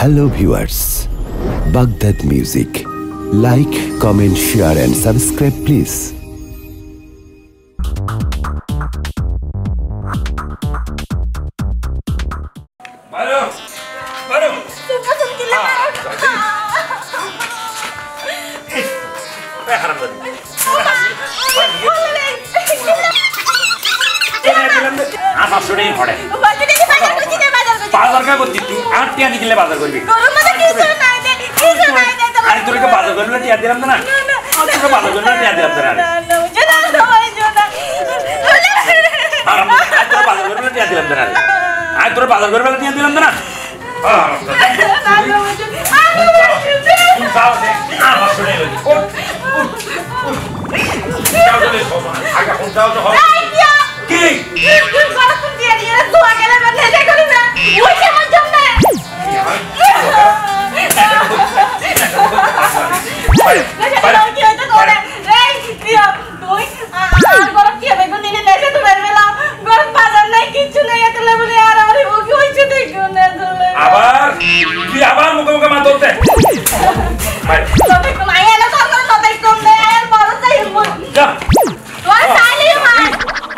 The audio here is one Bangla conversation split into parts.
Hello viewers, Baghdad Music. Like, comment, share and subscribe please. বাজার করতে তুই 8 টাকা নিলে বাজার করবি আরে তোর কে বাজার করলে টিয়া দিলাম না তোর বাজার করলে টিয়া দিলাম না আর তোর বাজার করলে টিয়া দিলাম না আর তোর বাজার করলে টিয়া দিলাম না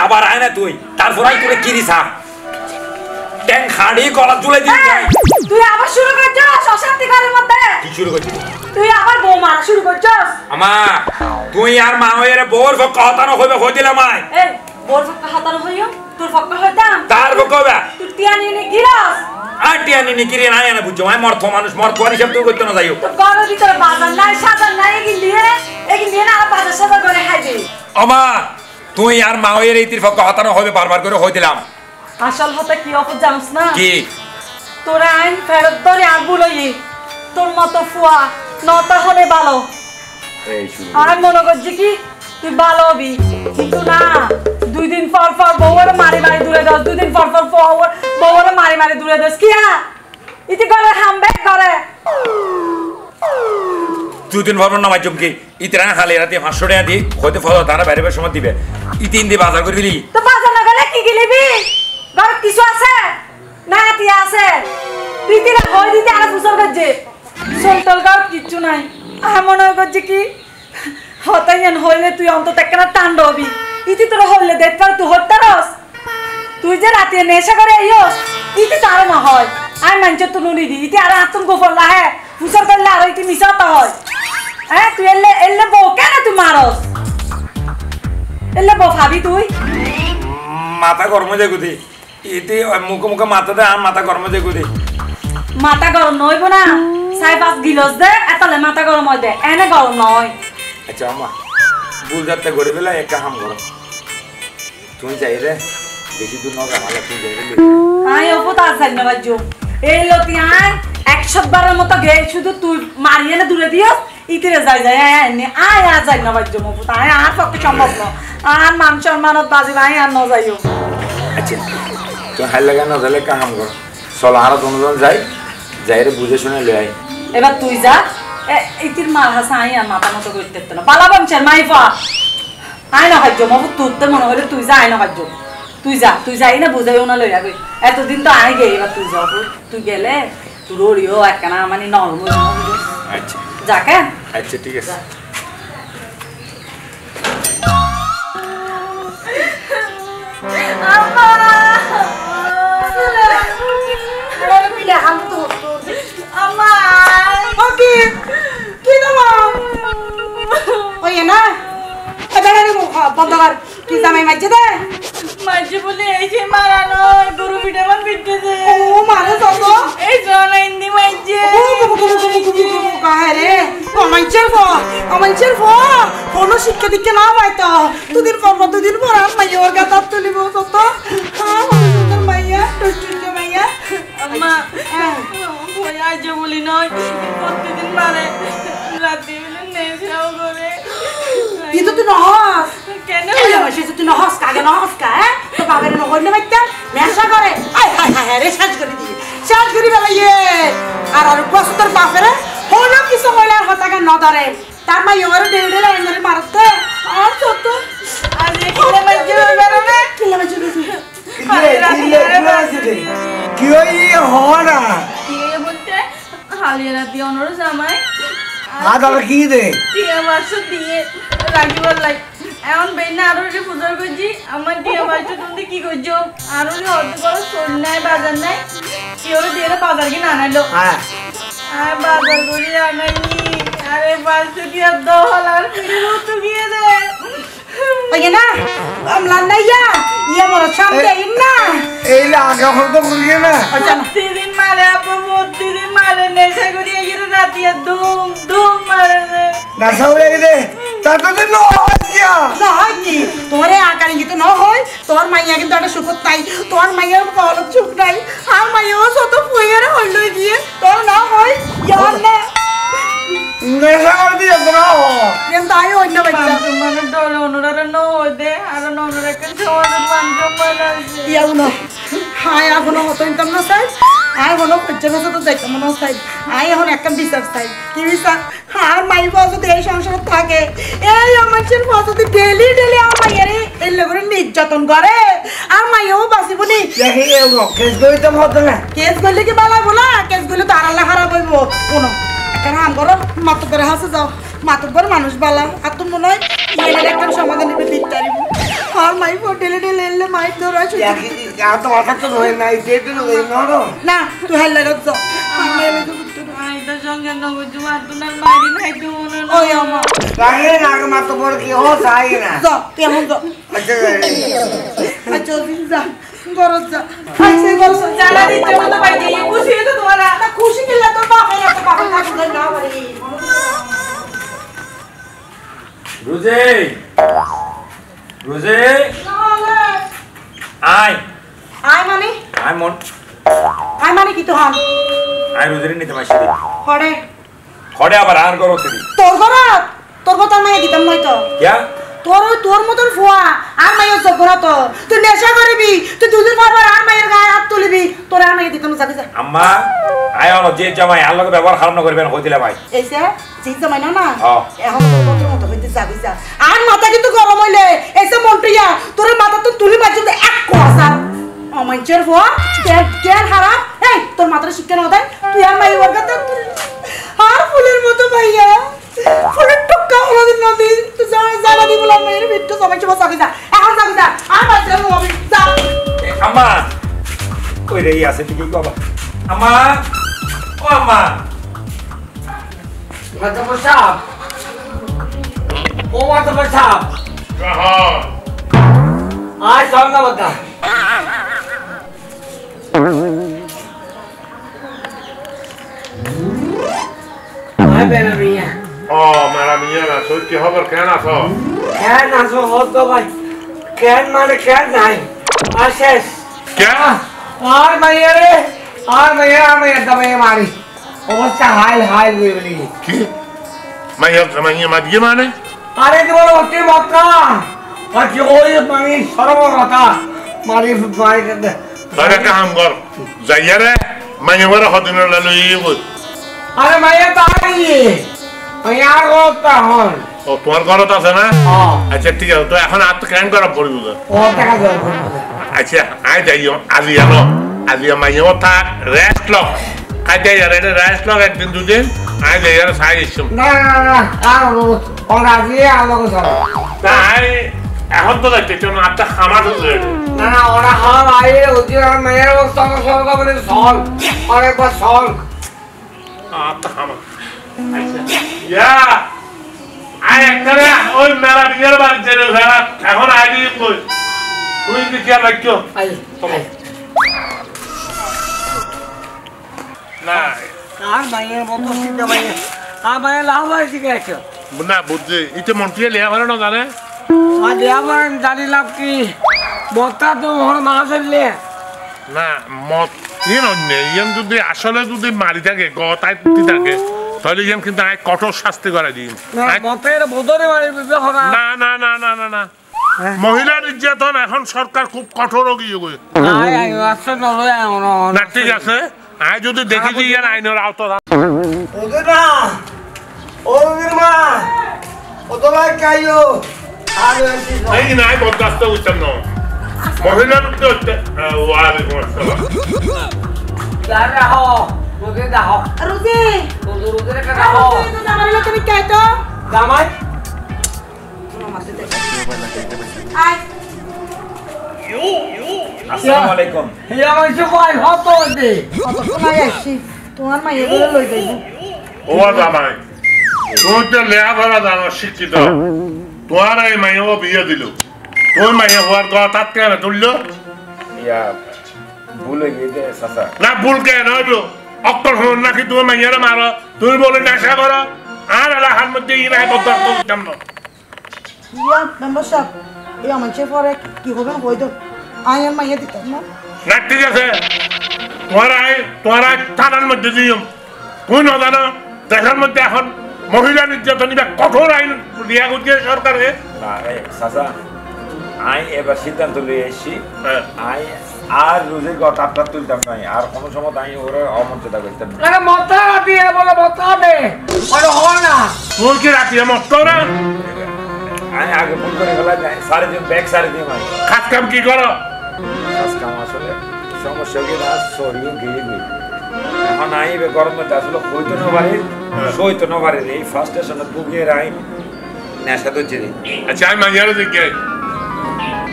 আবার আয় না তুই তারপর আই করে কি দিছা ট্যাং খাড়ি গলা ঝুলে দিই তুই আবার শুরু করছস অশান্তি ঘরের মধ্যে কি শুরু করছিস তুই আবার বউ মারা শুরু করছস আমা তুই আর মা হইরে বোর কথা না কইবে কই দিলাম আই এই বোর ফক্কা হাতার হইও তোর ফক্কা হইতাম তার কইবা তুই টিয়ানি নে গিরাস আটিয়ানি নি কিরে না না বুঝছো আমি মর্থ মানুষ মর্থ হিসাব তুই করতে না যাইও তো ঘরের ভিতরে বাজার নাই সাজার নাই এগিন দিয়ে না বাজার সাজার করে খাইবি আমা তুই আর মা হইরে ইতির ফক্কা হাতানো হবে বারবার করে কই দিলাম আসল হতে কি অপর জানিস না কি তোরা আইন ফেরত ধরে আগুল হই তোর মতো ফুয়া নটা হলে ভালো এই শুরু আর মনে করছি কি তুই ভালো হবি কিন্তু না 2 দিন পর পর বউরে মারি মারি দূরে দাও 2 দিন পর পর বউরে মারি মারি দূরে দাও কি হ্যাঁ ইতি করে হামবে করে 2 দিন পর না মাইজম কি ইতরা খালি রাতে 500 টাকা দি হতে ফলো তারা বাইরে বাইরে সময় দিবে ইতিন দি বাজার করবি তো বাজার না গেলে কি গিলিবি ঘর কিছু আছে না তিয়া আছে তুই তিরা কই দিতে আর ফুসর গজে সলতল গাও কিছু নাই আর মনে করছি কি হতাইন হইলে তুই অন্তত একটা টান্ড হবি ইতি তোর হইলে দেখবার তুই হতারস তুই যে রাতে নেশা করে আইস ইতি তার না হয় আর মানছ তো নুনি দি ইতি আর আতন গোফলা হে ফুসর করলে আর ইতি মিশাতা হয় হ্যাঁ তুই এলে বউ কেন তুই মারস এলে বউ ভাবি তুই মাথা গরম হয়ে গুদি ইতি মুখে মুখে মাথা দে আর মাথা গরম হয়ে গুদি মাথা গরম নইব না সাই পাঁচ গিলস দে এতলে মাথা গরম হয় দে এনে গরম নয় আচ্ছা আমা ভুল যাতে করে ফেলা একটা কাম করো তুমি যাই রে বেশি দূর না ভালো তুই যাই রে আই অপত আর সাইন বাজু এই লতি আই 100 বারের মতো গে শুধু তুই মারিয়ে না দূরে দিও ইতিরে যাই যাই এনে আয় আর যাই না বাজু মপত আয় আর পক্ষে সম্ভব না আর মান সম্মানত বাজি ভাই আর ন যাইও আচ্ছা তো হাই লাগা না যালে কাম করো চলো আর দুজন যাই রে বুঝে শুনে লই আই এবার তুই যা ইতির মার হাসা আই আর মাথা মতো করতে না বালা বংশের মাইফা আয় না হাজ্য মপত তুইতে মনে হলে তুই যা আয় না হাজ্য তুই যাই না বুঝাইও না লইয়া গই এতদিন তো আই গে এবার তুই যাও তুই গেলে তোর ওরিও একখানা মানে নরম আচ্ছা যাকে আচ্ছা ঠিক আছে মাঝে বলে এই যে মারানো গরু ভিটামান বিটতেছে ও মারে তত এই জনা ইন্দি মাঝে কারে অমাঞ্চের কোনো শিক্ষা দিকে না পাইতো দুদিন পর আর মাইয়া ওর গাতার তুলিব তত মাইয়া টুটুকে মাইয়া আম্মা ভয় আজ বলি নয় প্রতিদিন মারে রাতে বেলা নেশাও করে কিন্তু তুই নহস কেন তুই নহস কাগে নহস কা তো বাবার নহইলে মাইতা নেশা করে আয় হায় হায় রে সাজ করি বেলাইয়ে আর বস্তর বাপরে হলো কিছু হইলে আর হতাকে ন ধরে তার মা ইয়র দেড়ে লাইনের মারতে আর ছোট আর এখানে মাঝে বেরোবে কিলা মাঝে কি হই হওয়া না কি বলতে হালিয়ে রাতি অনর জামাই তাহলে কি দে টিয়া মাছ দিয়ে রাখিবার লাই এখন বেনা আরো যে পূজার করছি আমার টিয়া মাছ তুমি কি করছো আরো যে অত বড় সোল নাই বাজার নাই কি হলো দিয়ে বাজার কি না আনাইলো হ্যাঁ আর বাজার করে আনাইনি আরে বাসে টিয়া দহলার ফিরে তো গিয়ে দে ওই না আমলা নাইয়া ইয়া মোর সামনে ইন্না এই লাগা হতো করিয়ে না প্রতিদিন মারে আপু প্রতিদিন মারে নেশা করি গিয়ে রাতি ধুম ধুম মারে না সাউরে দে তাতে তো নো আজকিয়া না হয় কি তোরে আকারে কিন্তু না হয় তোর মাইয়া কিন্তু একটা সুখত নাই তোর মাইয়ার কল চুপ নাই আর মাইয়াও শত ফুয়ের হইল গিয়ে তোর না হয় ইয়ার না নেশা করে দিয়ে তো কিন্তু আই অন্য বাচ্চা মানে ডরে অনুরারে ন দে আর অনুরারে কেন সমাজের মানুষ মানে ইয়াও না হায় এখনো হতো ইনকাম না চাই আয় হলো পর্যন্ত তো দেখতে মনে চাই আয় এখন একটা বিচার চাই কি বিচার আর মাই বাবা যদি এই সংসারে থাকে এই আমার ছেলে বাবা ডেলি ডেলি আমার মাইয়ারে এই লোকের নির্যাতন করে আর মাইয়াও বাঁচিব নি দেখি এগুলো কেস করিতে হতো না কেস করলে কি বালা বলা কেস করলে তো আর আল্লাহ খারাপ হইব কোনো একটা হাম করো মাতো করে হাসে যাও মাতো করে মানুষ বালা আর তুমি মনে হয় মাইয়ের একটা সমাধান নিবে দিতে পারিব আর মাই ডেলি ডেলি এলে মাই ধরা দেখি আর তো মাথা তো ধরে নাই যেতে ওই নরো না তুই হেল্লে যাও আইটা সঙ্গে নগজু মাতুনার মারি নাই তো মনে ওই আমা লাগে না আগে মাথা পড়ে কি ও চাই না যাও তুই এমন যাও আচ্ছা আচ্ছা দিন যা গরজ যা আইসে গরজ জানা দিতে মতো পাই যাই খুশি তো তোমার না খুশি কিলা তোর বাপের এত বাবা থাকলে না পারি রোজে রোজে আয় আয় মানে আয় মন আয় মানে কি তো হান আয় রোজের নিতে মাসি হড়ে খড়ে আবার আর করো তুমি তোর ঘরত তোর কথা মাই দিতাম নয় তো কিয়া তোর মতন ফুয়া আর মাইয়ের যোগ্য না তো তুই নেশা করবি তুই দুদিন পর পর আর মাইয়ের গায়ে হাত তুলবি তোর আর মাইয়ে দিতাম যাবি যা আম্মা আয় হলো যে জামাই আর লগে ব্যবহার খারাপ না করবেন হইতিলা ভাই এইসে জিত জামাই না না হ্যাঁ। এখন তোর মতো হইতে যাবি যা আর মাথা কিন্তু গরম হইলে এইসে মন্টুইয়া তোর মাথা তো তুলি বাজে এক কোয়াসার অমাঞ্চের ফুয়া কেন হারাম এই তোর মাথার শিক্ষা না দেয় তুই আর মাইয়ের বর্গাতে আর ফুলের মতো ভাইয়া ফুলের টুকা হলো নদী তুই জানা দি বললাম মেয়ের মৃত্যু সবাই সবাই যাবি যা এখন যাবি যা আর বাচ্চা হবি যা আম্মা কই রে আছে কি কবা আম্মা ও আম্মা মাথা বসা ও মাথা বসা আয় সামনে বতা আয় বেনা মিয়া ও মারা মিয়া না তোর কি খবর কেন আছো কেন আসো হতো ভাই কেন মানে কেন নাই আসেস কে আর মাইয়া রে আর মাইয়া দমে মারি অবস্থা হাইল হাইল বলি কি মাইয়া মাইয়া মাদিয়ে মানে আরে কি বলো অতি মক্কা আজকে ওই মানে সরব কথা মারি মারি দে তোর একটা কাম কর যাইয়া রে মাইয়া মারা হদিনের লই বল আরে মাইয়া তো আইয়ে মাইয়া গোটা হন ও তোমার ঘরত আছে না হ্যাঁ আচ্ছা ঠিক আছে তো এখন আর তো কেন করা পড়িব ও টাকা দাও আচ্ছা আই যাইও আজি আনো আজি মাইয়া থাক রেস্ট ল কাজ যাইয়া রে রেস্ট ল একদিন দুদিন আই যাইয়া সাই ইসম না না না আর ওরা দিয়ে আলো কথা তাই এখন তো দেখতে না একটা খামার হচ্ছে না না ওরা হাল আইয়ে ওই মাইয়ার অবস্থা সরব বলে সল আরেকবার সল একটা খামার আচ্ছা ইয়া আই একটা ওই মেলা বিয়ের বাড়ি ছেড়ে ফেরা এখন আই দিয়ে কই তুই কি খেয়াল রাখছো আই না আর মাইয়ার মতো সিদ্ধ মাইয়া আর মাইয়া লাভ হয় ঠিক আছে না বুঝছি ইতে মন্ত্রী লিয়া ভালো না জানে আর দেওয়ার জানি লাভ কি মতা তো ওর মা ফেললে না মত ইয়ে অন্য ইয়ান যদি আসলে যদি মারি থাকে গতায় তুই থাকে তাহলে ইয়ান কিন্তু আই কঠোর শাস্তি করে দিন মতের বোধরে মারি বিবাহ না না না না না না মহিলা নির্যাতন এখন সরকার খুব কঠোর গিয়ে গই না ঠিক আছে আই যদি দেখি যে ইয়ান আইনের আওতা ওদের না ওদের মা ও তো ভাই কাইও আর এই নাই বরদাস্ত হইতাম না মহিলার তো ওয়ালাইকুম আসসালাম যারা হো রোজে দাও রুজি রোজে রেখে দাও তো জামাইলে তুমি কে তো জামাই তোমার মাথা দে আয় আসসালামু আলাইকুম ইয়া মাইছে কই হতো দে কত সময় আসছি তোমার মা এগুলো লই যাইব ও জামাই তুই তো লেখাপড়া জানো শিক্ষিত তোমার এই মাইয়াও বিয়ে দিল তোর মাইয়া হওয়ার কথা তাত কেন তুললো ইয়া ভুল হয়ে গিয়েছে চাচা না ভুল কেন হইব অক্টর হন নাকি তোমার মাইয়ারে মারো তুমি বলে নেশা করো আর এলাকার মধ্যে ইরাই বদল করতাম না ইয়া মেম্বার সাহেব এই আমার চেয়ে পরে কি হবে হইতো আয়ার মাইয়া দিতাম না না ঠিক আছে তোমার থানার মধ্যে দিও তুই না জানো দেশের মধ্যে এখন মহিলা নির্যাতন কঠোর আইন দিয়া করছে সরকারে না চাচা আই এবার সিদ্ধান্ত নিয়ে এসেছি আই আর রোজের কথা আপনার তুলতাম নাই আর কোনো সময় আমি ওরা অমর্যাদা করতাম না আরে মতা দিয়ে বলে মতা দে আরে হয় না তোর কি রাখি মত না আমি আগে ফোন করে ফেলা সাড়ে দিন ব্যাগ সাড়ে দিন আমি খাস কাম কি করো কাজ কাম আসলে সমস্যা গিয়ে না সরিয়ে গিয়ে গিয়ে এখন আইবে গরম মধ্যে আসলে হইতো না বাড়ির সইতো না বাড়ির এই ফার্স্ট স্টেশনে বুকিয়ে আইন নেশা তো চিনি আচ্ছা আমি মাঝারে দেখি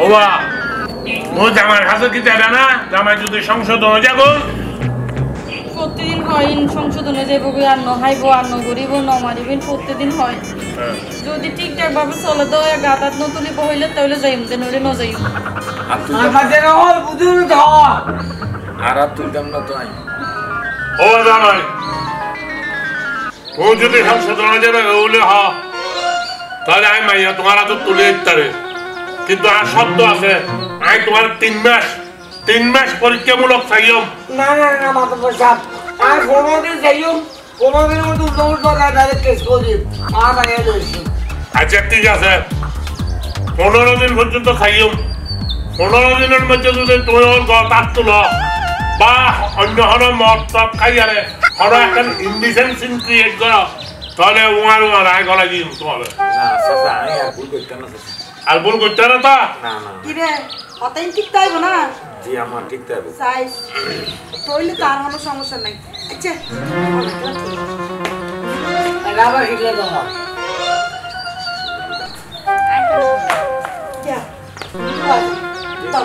ও বা ও জামার কাছে কি যাবে না জামাই যদি সংশোধন যাবো প্রতিদিন হয় সংশোধনে যাইব আর নহাইব আর নগরিব ন মারিবেন প্রতিদিন হয় যদি ঠিকঠাক ভাবে চলে তো গাতাত নতুলি বহইলে তাহলে যাইম যে নইলে ন যাইম আমাদের হল বুঝুন তো আর তুলতাম না তো আমি ও জামাই ও যদি সংশোধন যাবে ওলে হ তাহলে আমি মাইয়া তোমার হাতে তুলে দিতে কিন্তু আর শব্দ আছে আমি তোমার 3 মাস পরীক্ষামূলক চাইম না না না মাথা বসাব আর কোনোদিন যাইও কোনোদিন মতো দৌড় দৌড়ায় ডাইরেক্ট কেস করি আর আগে লইছি আচ্ছা ঠিক আছে 15 দিন পর্যন্ত খাইম 15 দিনের মধ্যে যদি তুমি ওর গতাত তুলো বা অন্য হলো মদ টপ খাইয়ারে হলো একটা ইনডিসেন্সি ক্রিয়েট করো তাহলে উমার আয় গলা দিম তোমার না চাচা আমি আর ভুল করতাম না চাচা আর ভুল করতে না তা না না কি রে কথাই ঠিক তাইব না জি আমার ঠিক থাকবে সাইজ তইলে তার কোনো সমস্যা নাই আচ্ছা আবার হিলে দাও যা তো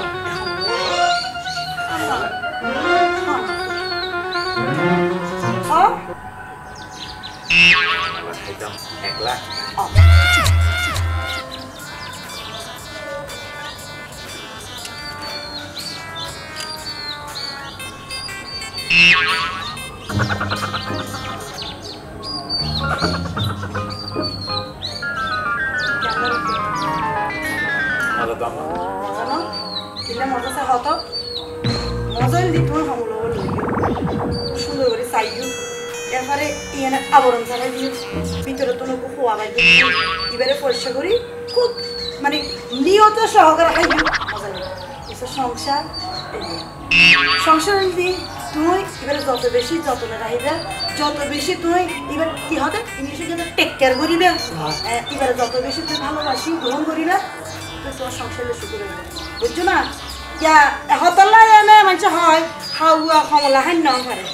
খাইতাম একলা মজা দাম জানো কিলে মজা সে হতো মজা দি তোমার হামলো বলি সুন্দর করে চাইও এরপরে ইয়ানে আবরণ চালাই দিও ভিতরে তোমাকে খোয়া বাই এবারে পরিষ্কার করি খুব মানে নিয়ত সহকারে খাইও মজা লাগে এটা সংসার সংসার দি তুই এবারে যত বেশি যত্ন রাখিবে যত বেশি তুই এবার কি হবে ইংলিশে যেন টেক কেয়ার করিবে এবারে যত বেশি তুই ভালোবাসি গ্রহণ করিবে তোর সংসারে শুরু হয়ে বুঝছো না ইয়া হতলা এনে মানুষ হয় হাওয়া কমলা হান্য পারে